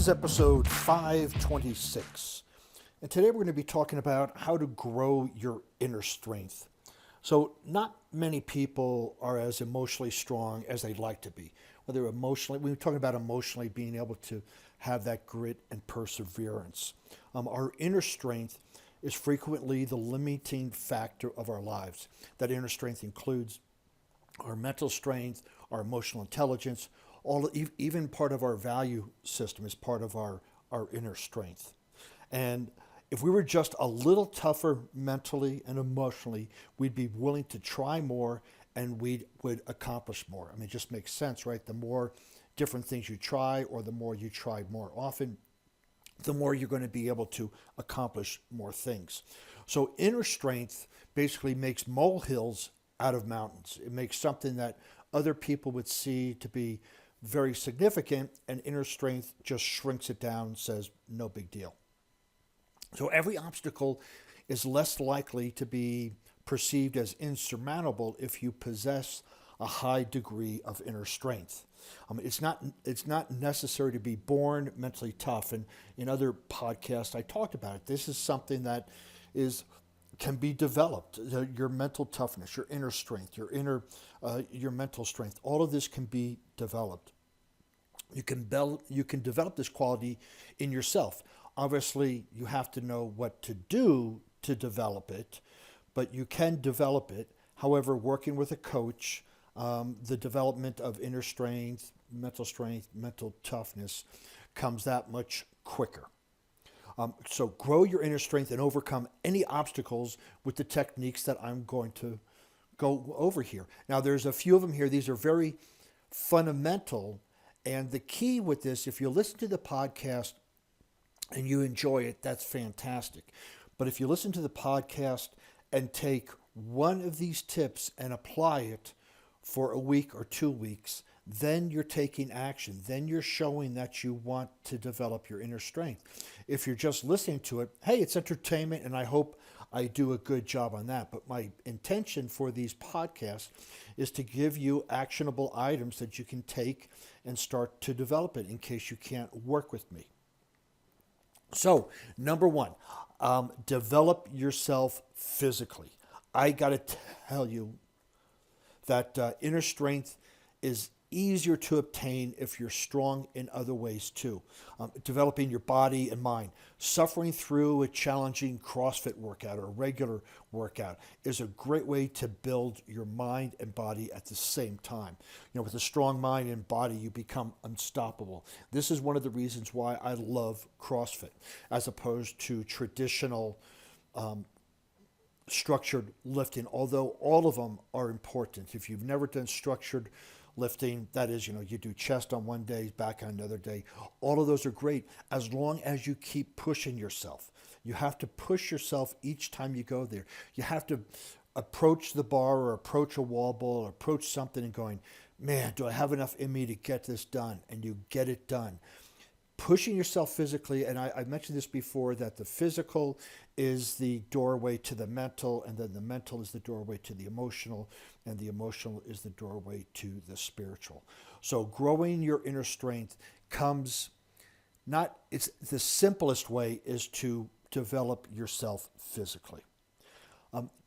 is episode 526. And today we're going to be talking about how to grow your inner strength. So, not many people are as emotionally strong as they'd like to be. Whether emotionally, we're talking about emotionally being able to have that grit and perseverance. Our inner strength is frequently the limiting factor of our lives. That inner strength includes our mental strength, our emotional intelligence, even part of our value system is part of our inner strength. And if we were just a little tougher mentally and emotionally, we'd be willing to try more and we would accomplish more. I mean, it just makes sense, right? The more different things you try, or the more you try more often, the more you're going to be able to accomplish more things. So inner strength basically makes molehills out of mountains. It makes something that other people would see to be very significant, and inner strength just shrinks it down and says, no big deal. So every obstacle is less likely to be perceived as insurmountable if you possess a high degree of inner strength. It's not necessary to be born mentally tough. And in other podcasts, I talked about it. This is something that can be developed. Your mental toughness, your inner strength, your mental strength. All of this can be developed. You can develop this quality in yourself. Obviously, you have to know what to do to develop it, but you can develop it. However, working with a coach, the development of inner strength, mental toughness comes that much quicker. So grow your inner strength and overcome any obstacles with the techniques that I'm going to go over here. Now, there's a few of them here. These are very fundamental. And the key with this, if you listen to the podcast and you enjoy it, that's fantastic. But if you listen to the podcast and take one of these tips and apply it for a week or 2 weeks, then you're taking action. Then you're showing that you want to develop your inner strength. If you're just listening to it, hey, it's entertainment, and I hope I do a good job on that. But my intention for these podcasts is to give you actionable items that you can take and start to develop it in case you can't work with me. So, number one, develop yourself physically. I got to tell you that inner strength is easier to obtain if you're strong in other ways too. Developing your body and mind. Suffering through a challenging CrossFit workout or a regular workout is a great way to build your mind and body at the same time. You know, with a strong mind and body, you become unstoppable. This is one of the reasons why I love CrossFit as opposed to traditional structured lifting, although all of them are important. If you've never done structured lifting, that is, you do chest on one day, back on another day. All of those are great as long as you keep pushing yourself. You have to push yourself each time you go there. You have to approach the bar or approach a wall ball or approach something and going, man, do I have enough in me to get this done? And you get it done. Pushing yourself physically, and I mentioned this before, that the physical is the doorway to the mental, and then the mental is the doorway to the emotional, and the emotional is the doorway to the spiritual. So growing your inner strength it's the simplest way is to develop yourself physically.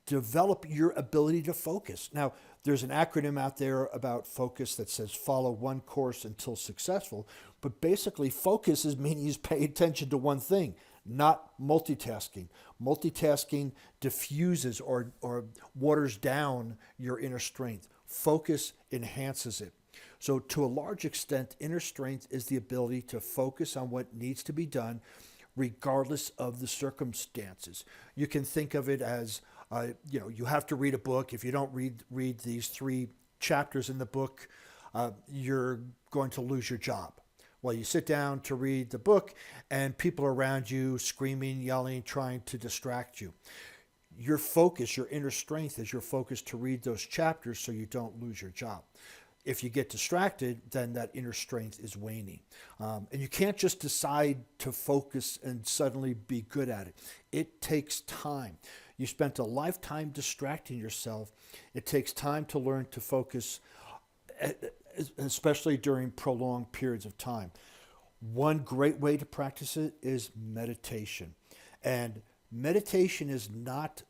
Develop your ability to focus. Now, there's an acronym out there about focus that says follow one course until successful, but basically focus is meaning you pay attention to one thing, not multitasking. Multitasking diffuses or waters down your inner strength. Focus enhances it. So to a large extent, inner strength is the ability to focus on what needs to be done regardless of the circumstances. You can think of it as you have to read a book. If you don't read these 3 chapters in the book, you're going to lose your job. Well, you sit down to read the book and people are around you screaming, yelling, trying to distract you. Your focus, your inner strength is your focus to read those chapters so you don't lose your job. If you get distracted, then that inner strength is waning. And you can't just decide to focus and suddenly be good at it. It takes time. You spent a lifetime distracting yourself. It takes time to learn to focus, especially during prolonged periods of time. One great way to practice it is meditation. And meditation is not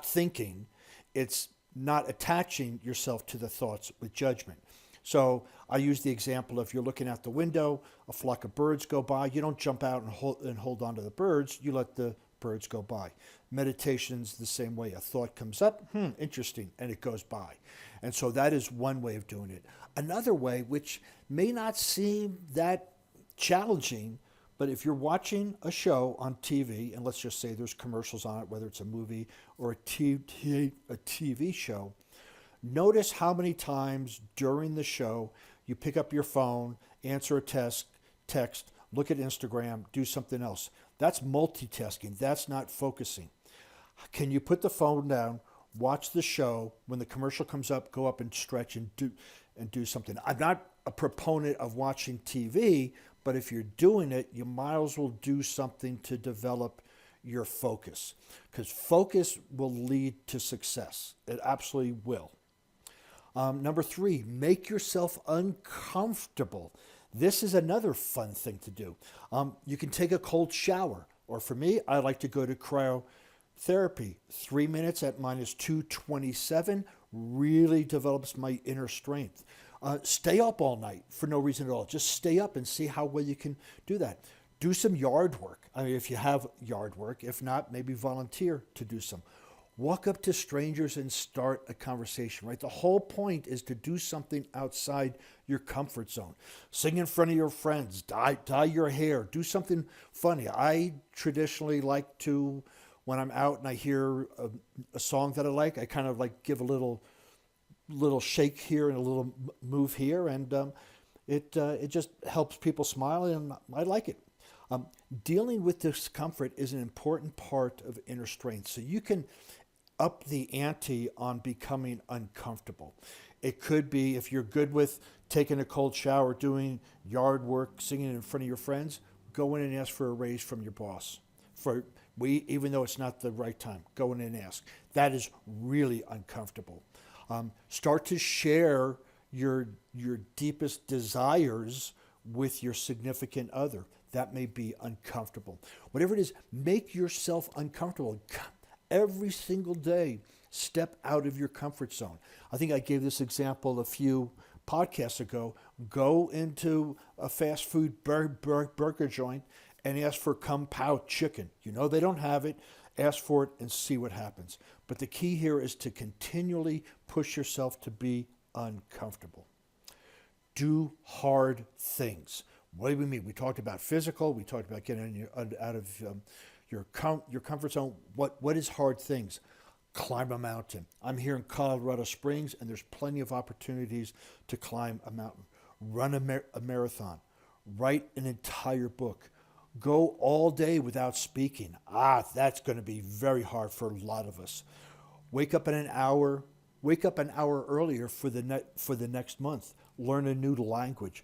thinking. It's not attaching yourself to the thoughts with judgment. So I use the example, if you're looking out the window, a flock of birds go by, you don't jump out and hold on to the birds, you let the birds go by. Meditation's the same way. A thought comes up, interesting, and it goes by. And so that is one way of doing it. Another way, which may not seem that challenging, but if you're watching a show on TV, and let's just say there's commercials on it, whether it's a movie or a TV show, notice how many times during the show you pick up your phone, answer a text, look at Instagram, do something else. That's multitasking. That's not focusing. Can you put the phone down, watch the show, when the commercial comes up, go up and stretch and do something? I'm not a proponent of watching TV, but if you're doing it, you might as well do something to develop your focus, because focus will lead to success. It absolutely will. Number 3, make yourself uncomfortable. This is another fun thing to do. You can take a cold shower, or for me, I like to go to cryotherapy. 3 minutes at minus 227 really develops my inner strength. Stay up all night for no reason at all. Just stay up and see how well you can do that. Do some yard work. I mean, if you have yard work. If not, maybe volunteer to do some. Walk up to strangers and start a conversation, right? The whole point is to do something outside your comfort zone. Sing in front of your friends, dye your hair, do something funny. I traditionally like to, when I'm out and I hear a song that I like, I kind of like give a little shake here and a little move here, and it just helps people smile, and I like it. Dealing with discomfort is an important part of inner strength. So you can up the ante on becoming uncomfortable. It could be, if you're good with taking a cold shower, doing yard work, singing in front of your friends, go in and ask for a raise from your boss. Even though it's not the right time, go in and ask. That is really uncomfortable. Start to share your deepest desires with your significant other. That may be uncomfortable. Whatever it is, make yourself uncomfortable. Every single day, step out of your comfort zone. I think I gave this example a few podcasts ago. Go into a fast food burger joint and ask for Kung Pao chicken. You know they don't have it. Ask for it and see what happens. But the key here is to continually push yourself to be uncomfortable. Do hard things. What do we mean? We talked about physical. We talked about getting out of your comfort zone. What is hard things? Climb a mountain. I'm here in Colorado Springs, and there's plenty of opportunities to climb a mountain. Run a marathon. Write an entire book. Go all day without speaking. That's going to be very hard for a lot of us. Wake up an hour earlier for the next month. Learn a new language.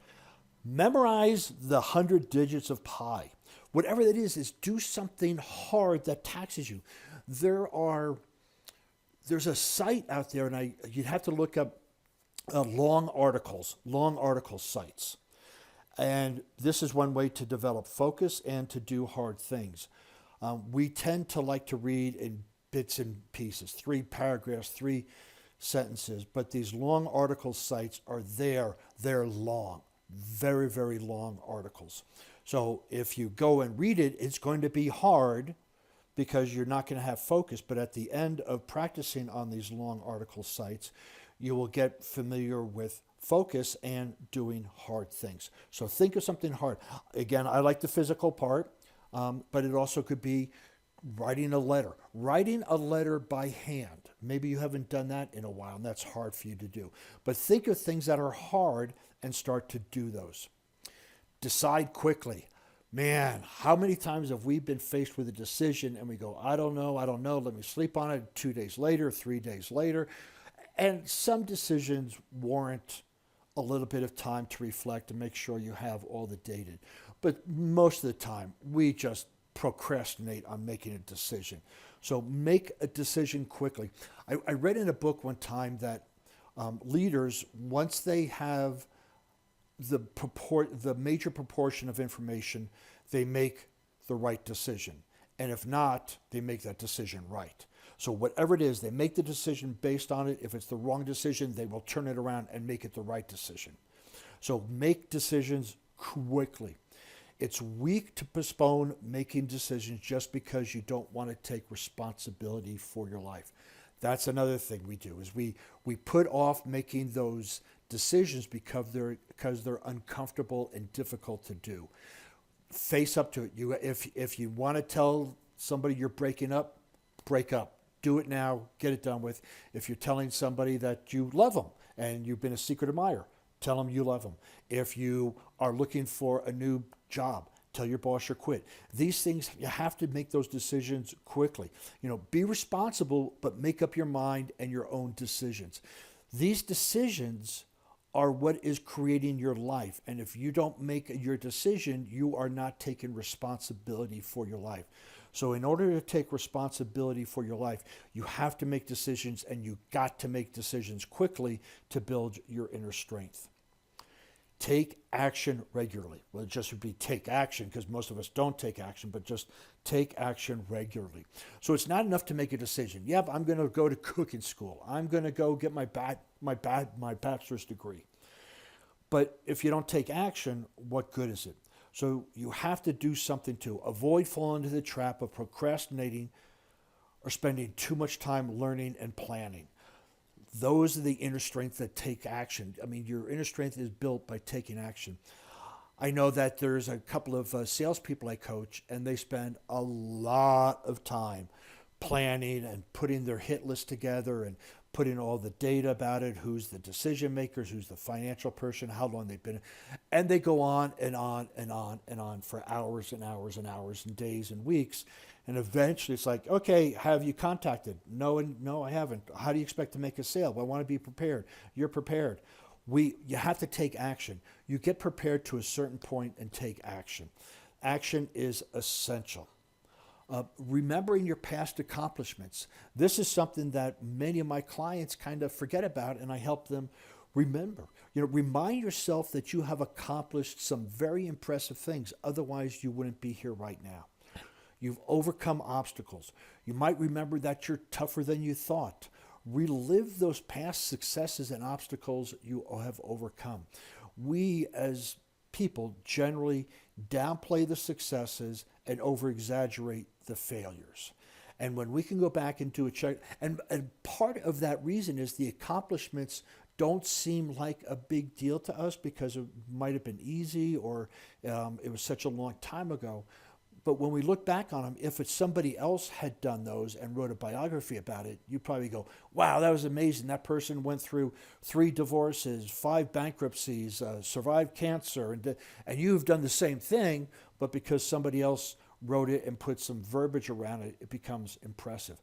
Memorize the 100 digits of pi. Whatever that is do something hard that taxes you. There's a site out there, and you'd have to look up long article sites. And this is one way to develop focus and to do hard things. We tend to like to read in bits and pieces, 3 paragraphs, 3 sentences, but these long article sites are there. They're long, very, very long articles. So if you go and read it, it's going to be hard because you're not going to have focus. But at the end of practicing on these long article sites, you will get familiar with focus and doing hard things. So think of something hard. Again, I like the physical part, but it also could be writing a letter. Writing a letter by hand. Maybe you haven't done that in a while, and that's hard for you to do. But think of things that are hard and start to do those. Decide quickly. Man, how many times have we been faced with a decision and we go, I don't know, let me sleep on it. 2 days later, 3 days later. And some decisions warrant a little bit of time to reflect and make sure you have all the data. But most of the time, we just procrastinate on making a decision. So make a decision quickly. I read in a book one time that leaders, once they have the major proportion of information, they make the right decision. And if not, they make that decision right. So whatever it is, they make the decision based on it. If it's the wrong decision, they will turn it around and make it the right decision. So make decisions quickly. It's weak to postpone making decisions just because you don't want to take responsibility for your life. That's another thing we do, is we put off making those decisions because they're uncomfortable and difficult to do. Face up to it. If you want to tell somebody you're breaking up, break up. Do it now. Get it done with. If you're telling somebody that you love them and you've been a secret admirer, tell them you love them. If you are looking for a new job, tell your boss you quit. These things, you have to make those decisions quickly. Be responsible, but make up your mind and your own decisions. These decisions are what is creating your life. And if you don't make your decision, you are not taking responsibility for your life. So in order to take responsibility for your life, you have to make decisions, and you got to make decisions quickly to build your inner strength. Take action regularly. Well, it just would be take action, because most of us don't take action, but just take action regularly. So it's not enough to make a decision. Yeah, I'm going to go to cooking school. I'm going to go get my bachelor's degree. But if you don't take action, what good is it? So you have to do something to avoid falling into the trap of procrastinating or spending too much time learning and planning. Those are the inner strength that take action. I mean, your inner strength is built by taking action. I know that there's a couple of salespeople I coach, and they spend a lot of time planning and putting their hit list together and putting all the data about it, who's the decision makers, who's the financial person, how long they've been. And they go on and on and on and on for hours and hours and hours and days and weeks. And eventually it's like, okay, have you contacted? No, I haven't. How do you expect to make a sale? Well, I want to be prepared. You're prepared. You have to take action. You get prepared to a certain point and take action. Action is essential. Remembering your past accomplishments. This is something that many of my clients kind of forget about, and I help them remember. Remind yourself that you have accomplished some very impressive things. Otherwise, you wouldn't be here right now. You've overcome obstacles. You might remember that you're tougher than you thought. Relive those past successes and obstacles you have overcome. We as people generally downplay the successes and over-exaggerate the failures. And when we can go back and do a check, and part of that reason is the accomplishments don't seem like a big deal to us because it might have been easy or it was such a long time ago. But when we look back on them, if it's somebody else had done those and wrote a biography about it, you probably go, wow, that was amazing. That person went through 3 divorces, 5 bankruptcies, survived cancer, and you've done the same thing, but because somebody else wrote it and put some verbiage around it, it becomes impressive.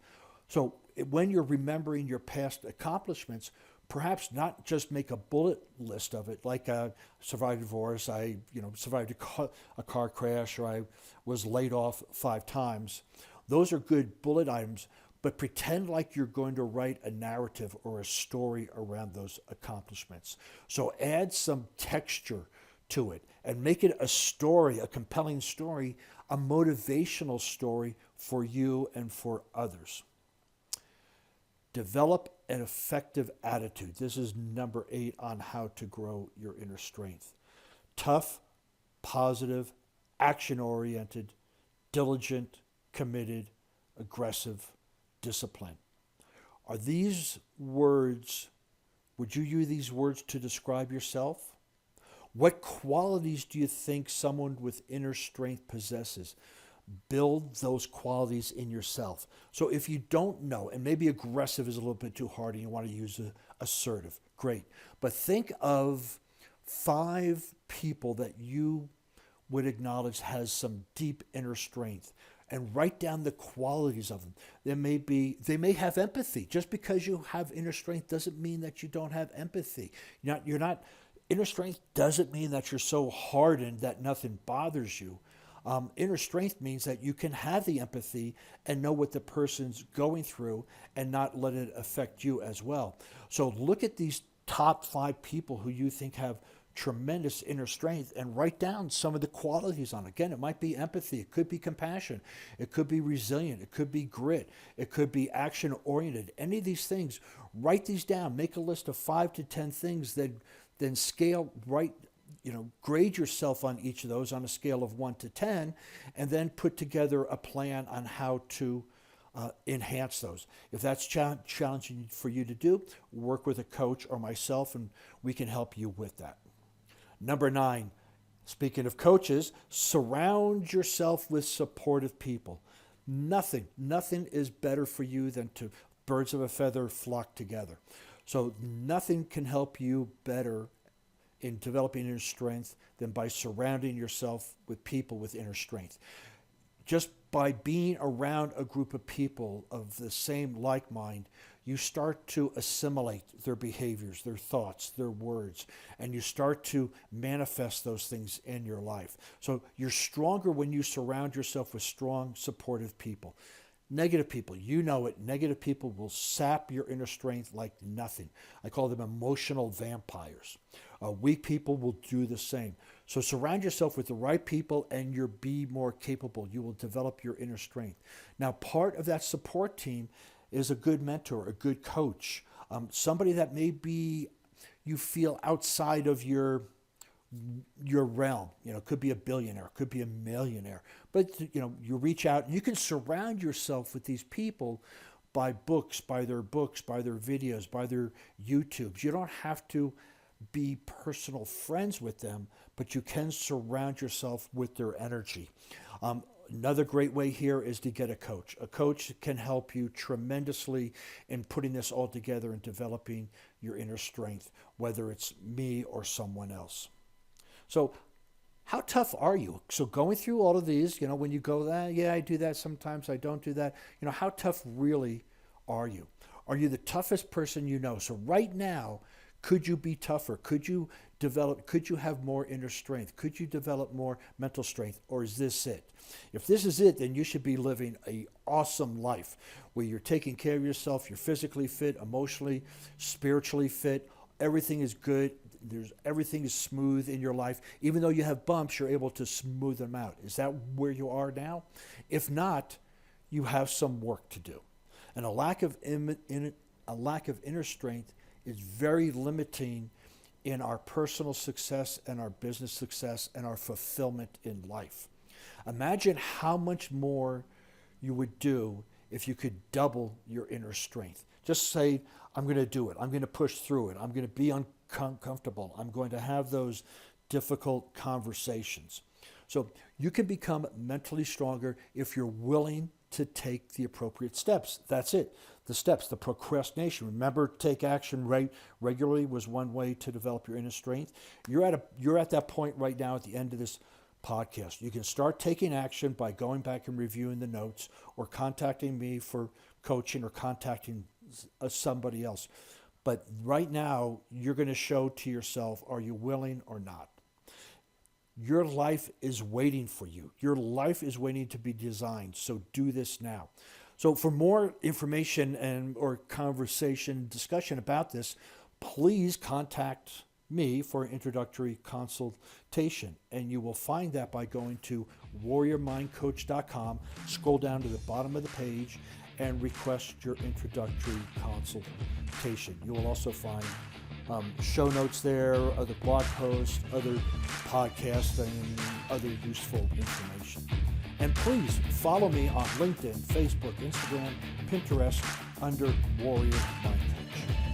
So when you're remembering your past accomplishments, perhaps not just make a bullet list of it, like survived divorce, I survived a car crash, or I was laid off 5 times. Those are good bullet items, but pretend like you're going to write a narrative or a story around those accomplishments. So add some texture to it and make it a story, a compelling story, a motivational story for you and for others. Develop an effective attitude. This is number 8 on how to grow your inner strength. Tough, positive, action-oriented, diligent, committed, aggressive, disciplined. Are these words, would you use these words to describe yourself? What qualities do you think someone with inner strength possesses? Build those qualities in yourself. So if you don't know, and maybe aggressive is a little bit too hard and you want to use assertive, great. But think of 5 people that you would acknowledge has some deep inner strength, and write down the qualities of them. They may have empathy. Just because you have inner strength doesn't mean that you don't have empathy. Inner strength doesn't mean that you're so hardened that nothing bothers you. Inner strength means that you can have the empathy and know what the person's going through and not let it affect you as well. So look at these top 5 people who you think have tremendous inner strength, and write down some of the qualities on it. Again, it might be empathy, it could be compassion, it could be resilient, it could be grit, it could be action oriented. Any of these things, write these down. Make a list of 5 to 10 things that then scale right. Grade yourself on each of those on a scale of 1 to 10, and then put together a plan on how to enhance those. If that's challenging for you to do, work with a coach or myself, and we can help you with that. Number 9, speaking of coaches, surround yourself with supportive people. Nothing is better for you than to birds of a feather flock together. So nothing can help you better in developing inner strength than by surrounding yourself with people with inner strength. Just by being around a group of people of the same like mind, you start to assimilate their behaviors, their thoughts, their words, and you start to manifest those things in your life. So you're stronger when you surround yourself with strong, supportive people. Negative people, you know it, negative people will sap your inner strength like nothing. I call them emotional vampires. Weak people will do the same. So surround yourself with the right people and you'll be more capable. You will develop your inner strength. Now, part of that support team is a good mentor, a good coach, somebody that maybe you feel outside of your realm. It could be a billionaire, could be a millionaire, but you reach out and you can surround yourself with these people by books, by their videos, by their YouTubes. You don't have to be personal friends with them, but you can surround yourself with their energy. Another great way here is to get a coach. A coach can help you tremendously in putting this all together and developing your inner strength, whether it's me or someone else. So how tough are you? So going through all of these, when you go, yeah, I do that sometimes, I don't do that. How tough really are you? Are you the toughest person you know? So right now, could you be tougher? Could you have more inner strength? Could you develop more mental strength? Or is this it? If this is it, then you should be living an awesome life where you're taking care of yourself, you're physically fit, emotionally, spiritually fit, everything is good. Everything is smooth in your life. Even though you have bumps, you're able to smooth them out. Is that where you are now? If not, you have some work to do. And a lack of inner strength is very limiting in our personal success and our business success and our fulfillment in life. Imagine how much more you would do if you could double your inner strength. Just say, I'm going to do it. I'm going to push through it. I'm going to be uncomfortable. I'm going to have those difficult conversations. So you can become mentally stronger if you're willing to take the appropriate steps. That's it. The steps, the procrastination. Remember, take action regularly was one way to develop your inner strength. You're at that point right now at the end of this podcast. You can start taking action by going back and reviewing the notes or contacting me for coaching or contacting somebody else. But right now, you're going to show to yourself, are you willing or not? Your life is waiting for you. Your life is waiting to be designed. So do this now. So for more information or discussion about this, please contact me for an introductory consultation. And you will find that by going to warriormindcoach.com, scroll down to the bottom of the page, and request your introductory consultation. You will also find show notes there, other blog posts, other podcasts, and other useful information. And please follow me on LinkedIn, Facebook, Instagram, Pinterest under Warrior Mind Coach.